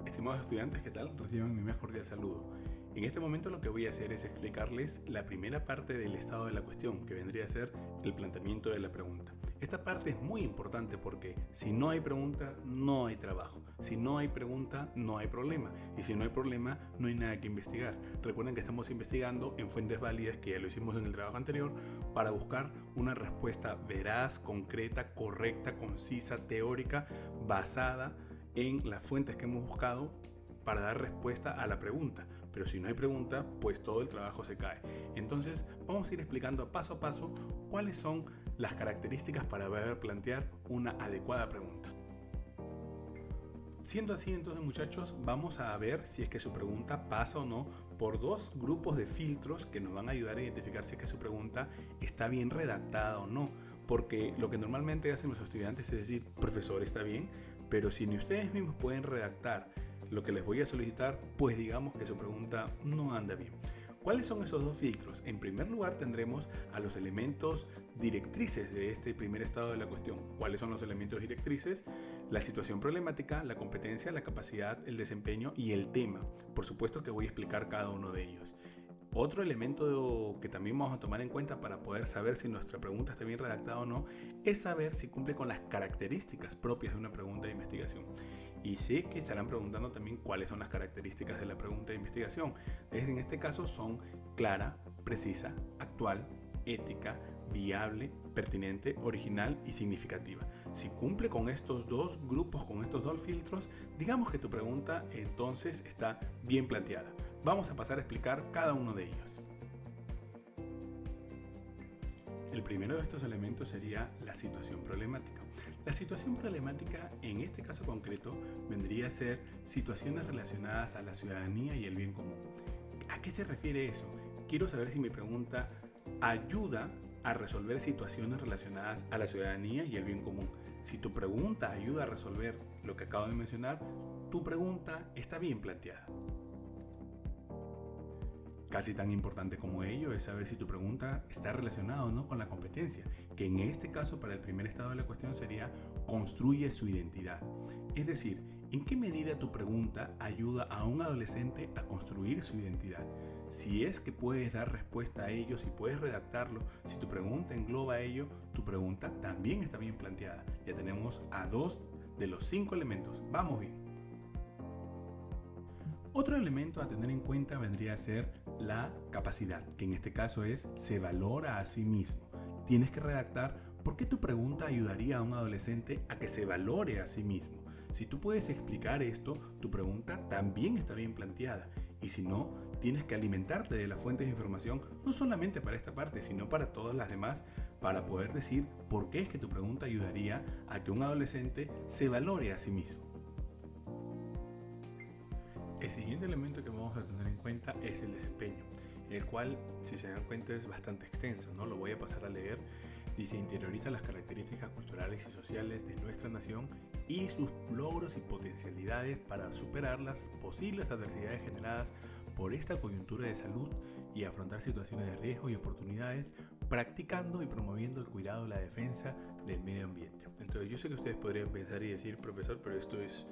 Estimados estudiantes, ¿qué tal? Reciban mi más cordial saludo. En este momento lo que voy a hacer es explicarles la primera parte del estado de la cuestión, que vendría a ser el planteamiento de la pregunta. Esta parte es muy importante porque si no hay pregunta, no hay trabajo. Si no hay pregunta, no hay problema. Y si no hay problema, no hay nada que investigar. Recuerden que estamos investigando en fuentes válidas, que ya lo hicimos en el trabajo anterior, para buscar una respuesta veraz, concreta, correcta, concisa, teórica, basada en las fuentes que hemos buscado para dar respuesta a la pregunta. Pero si no hay pregunta, pues todo el trabajo se cae. Entonces vamos a ir explicando paso a paso cuáles son las características para poder plantear una adecuada pregunta. Siendo así, entonces, muchachos, vamos a ver si es que su pregunta pasa o no por dos grupos de filtros que nos van a ayudar a identificar si es que su pregunta está bien redactada o no. Porque lo que normalmente hacen los estudiantes es decir, profesor, está bien, pero si ni ustedes mismos pueden redactar lo que les voy a solicitar, pues digamos que su pregunta no anda bien. ¿Cuáles son esos dos filtros? En primer lugar tendremos a los elementos directrices de este primer estado de la cuestión. ¿Cuáles son los elementos directrices? La situación problemática, la competencia, la capacidad, el desempeño y el tema. Por supuesto que voy a explicar cada uno de ellos. Otro elemento que también vamos a tomar en cuenta para poder saber si nuestra pregunta está bien redactada o no es saber si cumple con las características propias de una pregunta de investigación. Y sé que estarán preguntando también cuáles son las características de la pregunta de investigación. En este caso son clara, precisa, actual, ética, viable, pertinente, original y significativa. Si cumple con estos dos grupos, con estos dos filtros, digamos que tu pregunta entonces está bien planteada. Vamos a pasar a explicar cada uno de ellos. El primero de estos elementos sería la situación problemática. La situación problemática en este caso concreto vendría a ser situaciones relacionadas a la ciudadanía y el bien común. ¿A qué se refiere eso? Quiero saber si mi pregunta ayuda a resolver situaciones relacionadas a la ciudadanía y el bien común. Si tu pregunta ayuda a resolver lo que acabo de mencionar, tu pregunta está bien planteada. Casi tan importante como ello es saber si tu pregunta está relacionada o no con la competencia, que en este caso para el primer estado de la cuestión sería construye su identidad. Es decir, ¿en qué medida tu pregunta ayuda a un adolescente a construir su identidad? Si es que puedes dar respuesta a ello, si puedes redactarlo, si tu pregunta engloba ello, tu pregunta también está bien planteada. Ya tenemos a 2 de los 5 elementos. Vamos bien. Otro elemento a tener en cuenta vendría a ser la capacidad, que en este caso es se valora a sí mismo. Tienes que redactar por qué tu pregunta ayudaría a un adolescente a que se valore a sí mismo. Si tú puedes explicar esto, tu pregunta también está bien planteada. Y si no, tienes que alimentarte de las fuentes de información, no solamente para esta parte, sino para todas las demás, para poder decir por qué es que tu pregunta ayudaría a que un adolescente se valore a sí mismo. El siguiente elemento que vamos a tener en cuenta es el desempeño, el cual, si se dan cuenta, es bastante extenso, ¿no? Lo voy a pasar a leer. Dice, interioriza las características culturales y sociales de nuestra nación y sus logros y potencialidades para superar las posibles adversidades generadas por esta coyuntura de salud y afrontar situaciones de riesgo y oportunidades, practicando y promoviendo el cuidado y la defensa del medio ambiente. Entonces yo sé que ustedes podrían pensar y decir, profesor, pero esto es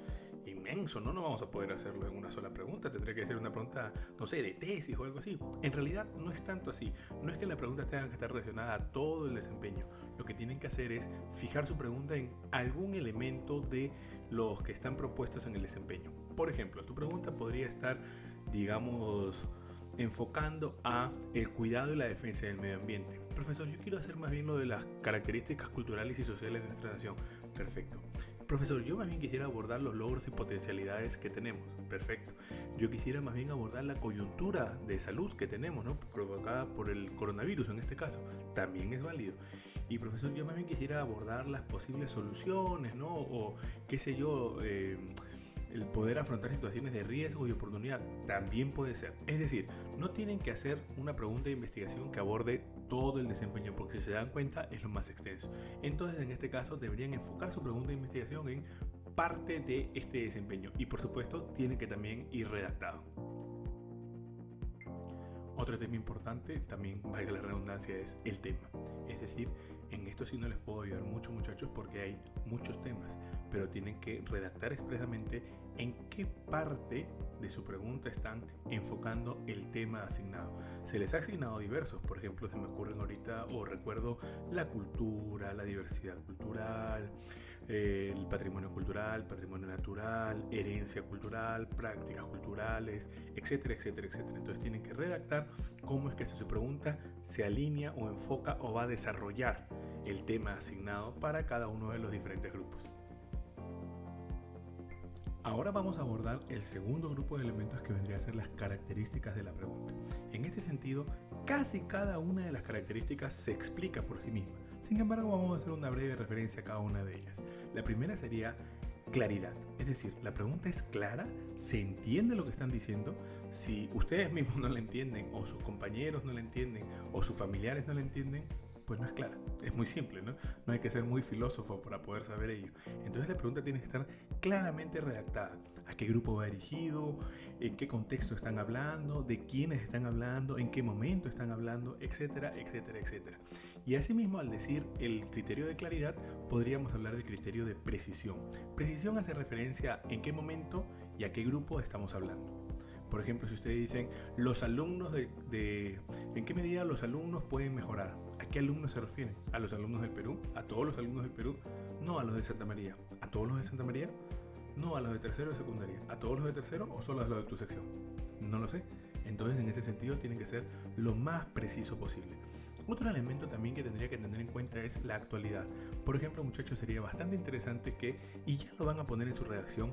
inmenso, ¿no? No vamos a poder hacerlo en una sola pregunta, tendría que ser una pregunta, no sé, de tesis o algo así. En realidad no es tanto así, no es que la pregunta tenga que estar relacionada a todo el desempeño. Lo que tienen que hacer es fijar su pregunta en algún elemento de los que están propuestos en el desempeño. Por ejemplo, tu pregunta podría estar, digamos, enfocando a el cuidado y la defensa del medio ambiente. Profesor, yo quiero hacer más bien lo de las características culturales y sociales de nuestra nación. Perfecto. Profesor, yo más bien quisiera abordar los logros y potencialidades que tenemos. Perfecto. Yo quisiera más bien abordar la coyuntura de salud que tenemos, ¿no? Provocada por el coronavirus en este caso. También es válido. Y profesor, yo más bien quisiera abordar las posibles soluciones, ¿no? O qué sé yo, el poder afrontar situaciones de riesgo y oportunidad también puede ser. Es decir, no tienen que hacer una pregunta de investigación que aborde todo el desempeño, porque si se dan cuenta es lo más extenso. Entonces, en este caso, deberían enfocar su pregunta de investigación en parte de este desempeño y, por supuesto, tiene que también ir redactado. Otro tema importante, también valga la redundancia, es el tema. Es decir, en esto sí no les puedo ayudar mucho, muchachos, porque hay muchos temas, pero tienen que redactar expresamente en qué parte de su pregunta están enfocando el tema asignado. Se les ha asignado diversos, por ejemplo, se me ocurren ahorita o recuerdo la cultura, la diversidad cultural, el patrimonio cultural, patrimonio natural, herencia cultural, prácticas culturales, etcétera, etcétera, etcétera. Entonces tienen que redactar cómo es que su pregunta se alinea o enfoca o va a desarrollar el tema asignado para cada uno de los diferentes grupos. Ahora vamos a abordar el segundo grupo de elementos que vendría a ser las características de la pregunta. En este sentido, casi cada una de las características se explica por sí misma. Sin embargo, vamos a hacer una breve referencia a cada una de ellas. La primera sería claridad, es decir, la pregunta es clara, se entiende lo que están diciendo. Si ustedes mismos no la entienden, o sus compañeros no la entienden, o sus familiares no la entienden, pues no es clara. Es muy simple, ¿no? No hay que ser muy filósofo para poder saber ello. Entonces la pregunta tiene que estar claramente redactada. ¿A qué grupo va dirigido? ¿En qué contexto están hablando? ¿De quiénes están hablando? ¿En qué momento están hablando? Etcétera, etcétera, etcétera. Y asimismo, al decir el criterio de claridad, podríamos hablar de criterio de precisión. Precisión hace referencia a en qué momento y a qué grupo estamos hablando. Por ejemplo, si ustedes dicen los alumnos ¿en qué medida los alumnos pueden mejorar? ¿A qué alumnos se refieren? ¿A los alumnos del Perú? ¿A todos los alumnos del Perú? No, a los de Santa María. ¿A todos los de Santa María? No, a los de tercero de secundaria. ¿A todos los de tercero o solo a los de tu sección? No lo sé. Entonces, en ese sentido, tienen que ser lo más preciso posible. Otro elemento también que tendría que tener en cuenta es la actualidad. Por ejemplo, muchachos, sería bastante interesante que, y ya lo van a poner en su redacción,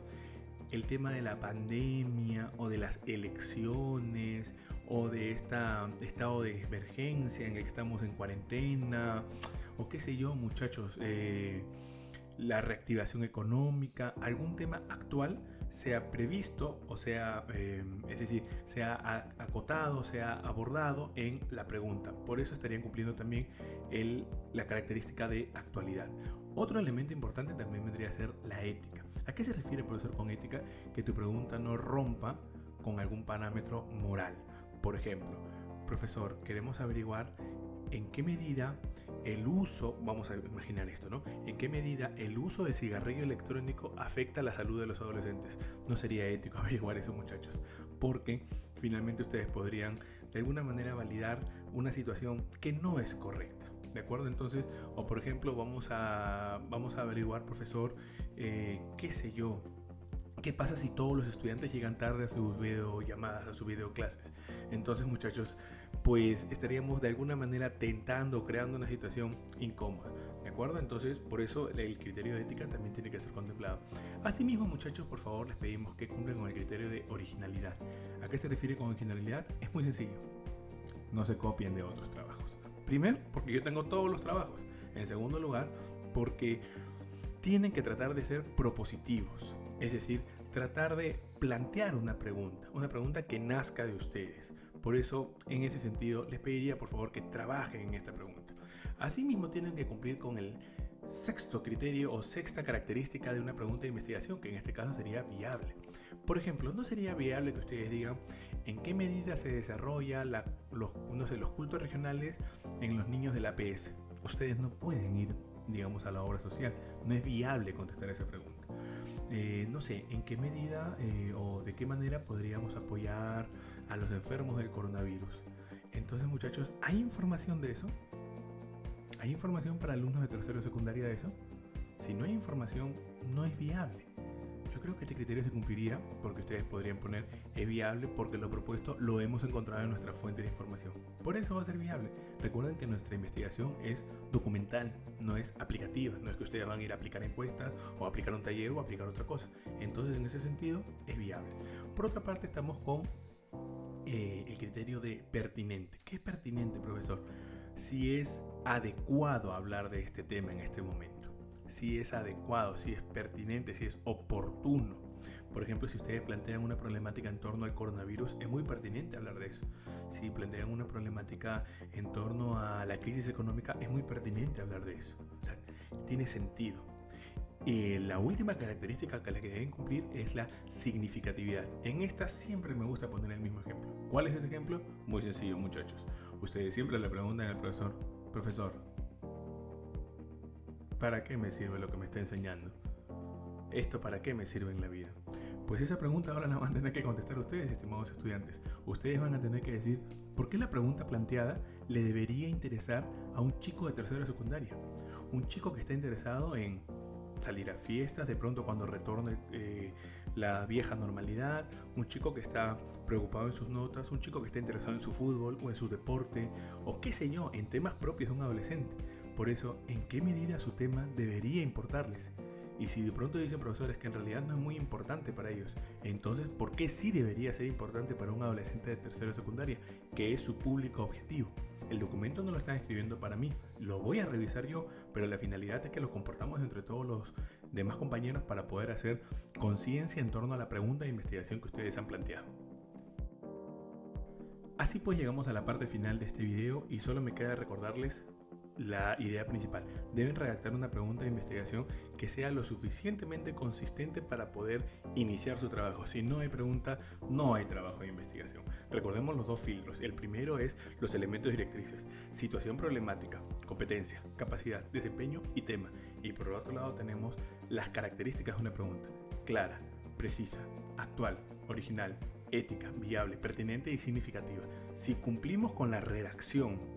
el tema de la pandemia o de las elecciones o de este estado de emergencia en el que estamos en cuarentena o qué sé yo, muchachos, la reactivación económica, algún tema actual sea previsto o sea, es decir, sea acotado, sea abordado en la pregunta. Por eso estarían cumpliendo también la característica de actualidad. Otro elemento importante también vendría a ser la ética. ¿A qué se refiere, profesor, con ética? Que tu pregunta no rompa con algún parámetro moral. Por ejemplo, profesor, queremos averiguar en qué medida el uso, vamos a imaginar esto, ¿no? En qué medida el uso de cigarrillo electrónico afecta la salud de los adolescentes. No sería ético averiguar eso, muchachos, porque finalmente ustedes podrían de alguna manera validar una situación que no es correcta. ¿De acuerdo? Entonces, o por ejemplo, vamos a averiguar, profesor, qué sé yo, ¿qué pasa si todos los estudiantes llegan tarde a sus videollamadas, a sus videoclases? Entonces, muchachos, pues estaríamos de alguna manera tentando, creando una situación incómoda. ¿De acuerdo? Entonces, por eso el criterio de ética también tiene que ser contemplado. Asimismo, muchachos, por favor, les pedimos que cumplan con el criterio de originalidad. ¿A qué se refiere con originalidad? Es muy sencillo. No se copien de otros trabajos. Primero, porque yo tengo todos los trabajos. En segundo lugar, porque tienen que tratar de ser propositivos. Es decir, tratar de plantear una pregunta que nazca de ustedes. Por eso, en ese sentido, les pediría por favor que trabajen en esta pregunta. Asimismo, tienen que cumplir con el sexto criterio o sexta característica de una pregunta de investigación, que en este caso sería viable. Por ejemplo, no sería viable que ustedes digan en qué medida se desarrolla los cultos regionales en los niños de la APS. Ustedes no pueden ir, digamos, a la obra social. No es viable contestar esa pregunta. No sé, en qué medida o de qué manera podríamos apoyar a los enfermos del coronavirus. Entonces, muchachos, ¿hay información de eso? ¿Hay información para alumnos de tercero y secundaria de eso? Si no hay información, no es viable. Yo creo que este criterio se cumpliría porque ustedes podrían poner es viable porque lo propuesto lo hemos encontrado en nuestra fuente de información. Por eso va a ser viable. Recuerden que nuestra investigación es documental, no es aplicativa. No es que ustedes van a ir a aplicar encuestas o a aplicar un taller o a aplicar otra cosa. Entonces, en ese sentido, es viable. Por otra parte, estamos con el criterio de pertinente. ¿Qué es pertinente, profesor? Si es adecuado hablar de este tema en este momento. Si es adecuado, si es pertinente, si es oportuno. Por ejemplo, si ustedes plantean una problemática en torno al coronavirus, es muy pertinente hablar de eso. Si plantean una problemática en torno a la crisis económica, es muy pertinente hablar de eso. O sea, tiene sentido. La última característica que la que deben cumplir es la significatividad. En esta siempre me gusta poner el mismo ejemplo. ¿Cuál es ese ejemplo? Muy sencillo, muchachos. Ustedes siempre le preguntan al profesor, ¿para qué me sirve lo que me está enseñando? ¿Esto para qué me sirve en la vida? Pues esa pregunta ahora la van a tener que contestar ustedes, estimados estudiantes. Ustedes van a tener que decir por qué la pregunta planteada le debería interesar a un chico de tercero de secundaria. Un chico que está interesado en salir a fiestas de pronto cuando retorne la vieja normalidad, un chico que está preocupado en sus notas, un chico que está interesado en su fútbol o en su deporte, o qué sé yo, en temas propios de un adolescente. Por eso, ¿en qué medida su tema debería importarles? Y si de pronto dicen profesores que en realidad no es muy importante para ellos, entonces ¿por qué sí debería ser importante para un adolescente de tercero de secundaria, que es su público objetivo? El documento no lo están escribiendo para mí, lo voy a revisar yo, pero la finalidad es que lo compartamos entre todos los demás compañeros para poder hacer conciencia en torno a la pregunta de investigación que ustedes han planteado. Así pues llegamos a la parte final de este video y solo me queda recordarles la idea principal. Deben redactar una pregunta de investigación que sea lo suficientemente consistente para poder iniciar su trabajo. Si no hay pregunta, no hay trabajo de investigación. Recordemos los dos filtros. El primero es los elementos directrices: situación problemática, competencia, capacidad, desempeño y tema. Y por el otro lado tenemos las características de una pregunta: clara, precisa, actual, original, ética, viable, pertinente y significativa. Si cumplimos con la redacción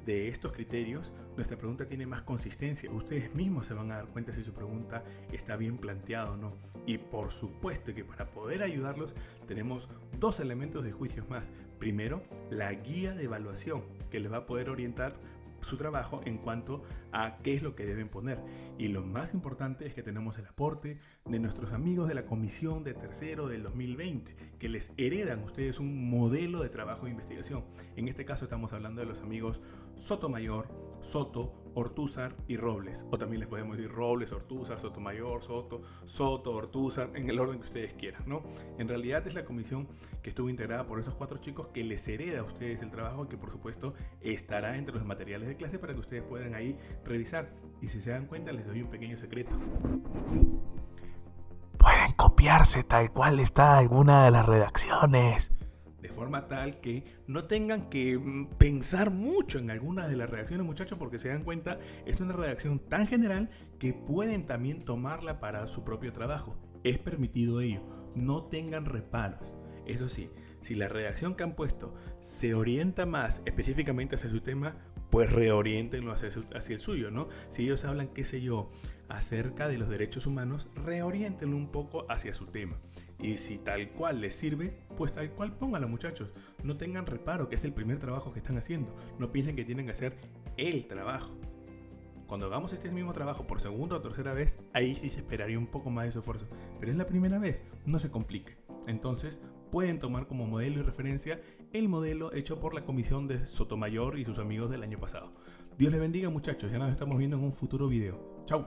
de estos criterios, nuestra pregunta tiene más consistencia. Ustedes mismos se van a dar cuenta si su pregunta está bien planteada o no. Y por supuesto que para poder ayudarlos tenemos dos elementos de juicios más. Primero, la guía de evaluación que les va a poder orientar su trabajo en cuanto a qué es lo que deben poner. Y lo más importante es que tenemos el aporte de nuestros amigos de la comisión de tercero del 2020, que les heredan a ustedes un modelo de trabajo de investigación. En este caso estamos hablando de los amigos Sotomayor, Soto, Ortúzar y Robles, o también les podemos decir Robles, Ortúzar, Sotomayor, Soto, Ortúzar, en el orden que ustedes quieran, ¿no? En realidad es la comisión que estuvo integrada por esos 4 chicos que les hereda a ustedes el trabajo y que por supuesto estará entre los materiales de clase para que ustedes puedan ahí revisar. Y si se dan cuenta, les doy un pequeño secreto. Pueden copiarse tal cual está alguna de las redacciones, de forma tal que no tengan que pensar mucho en alguna de las redacciones, muchachos, porque se dan cuenta, es una redacción tan general que pueden también tomarla para su propio trabajo. Es permitido ello, no tengan reparos. Eso sí, si la redacción que han puesto se orienta más específicamente hacia su tema, pues reoriéntenlo hacia el suyo, ¿no? Si ellos hablan, qué sé yo, acerca de los derechos humanos, reoriéntenlo un poco hacia su tema. Y si tal cual les sirve, pues tal cual pónganlo, muchachos. No tengan reparo, que es el primer trabajo que están haciendo. No piensen que tienen que hacer el trabajo. Cuando hagamos este mismo trabajo por segunda o tercera vez, ahí sí se esperaría un poco más de su esfuerzo. Pero es la primera vez, no se complique. Entonces, pueden tomar como modelo y referencia el modelo hecho por la comisión de Sotomayor y sus amigos del año pasado. Dios les bendiga, muchachos. Ya nos estamos viendo en un futuro video. Chau.